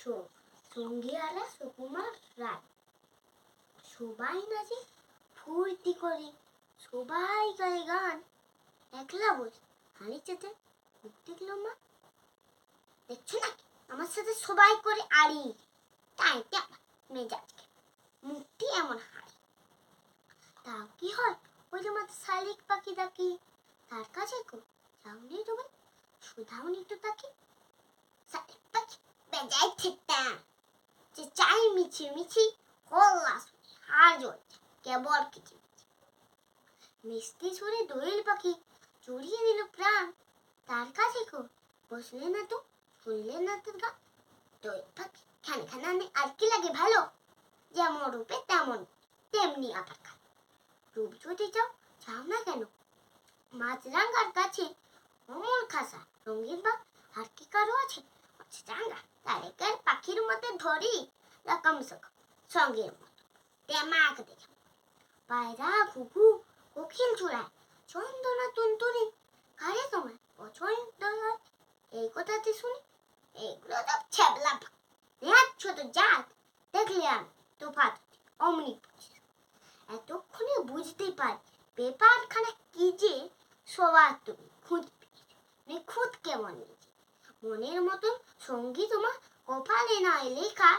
সঙ্গীরা সুকুমার রায়। সবাই নাচে ফুর্তি করে, সবাই গায়ে গান। একলা বসে হাঁড়ি চেতে মুখ দেখলো মা। দেখছো নাকি আমার সাথে সবাই করে আড়ি, তাই মেজাজকে মুখটি এমন হাঁড়ি। তাও কি হয় ওই যে মাত্র শালিক পাখি ডাকি, তার কাছে যাওনি তুমি, শুধাওনি তো তাকে। শালিক পাখি বেজায় ঠিকতাম, যে চাই মিছি মিছি হল্লা হার জ্বলছে কেবল কিছু মিষ্টি সুরে দোয়েল পাখি জড়িয়ে নিল প্রাণ। তার কাছে বসলে না তো, শুনলে না তো গান। দোয়েল পাখি খান খানানে আর কি লাগে ভালো, যেমন রূপে তেমন তেমনি আবার খান। রূপ যদি চাও না কেন, মাছরাঙ্গার কাছে অমল খাসা রঙিন বা আর কি কারো আছে। মাছরাঙ্গা তারেকার পাখির মধ্যে ধরি রকম সঙ্গের মতো তেমাক দেখে। পায়রা ঘুঘু কোকিল চূড়ায় চন্দনা তুনতুনি কারে তোমার পছন্দ হয় এই কথাটি শুনি। এগুলো তো ছ্যাবলা ছোট জাত, দেখলে আমি তোফাত অমনি এতক্ষণে বুঝতে পারি ব্যাপারখানা কি যে সবার তুমি খুঁজ পেয়েছ নিখুঁত কেমন নিজে। মনের মতন সঙ্গী তোমার কপালে নয় লেখা,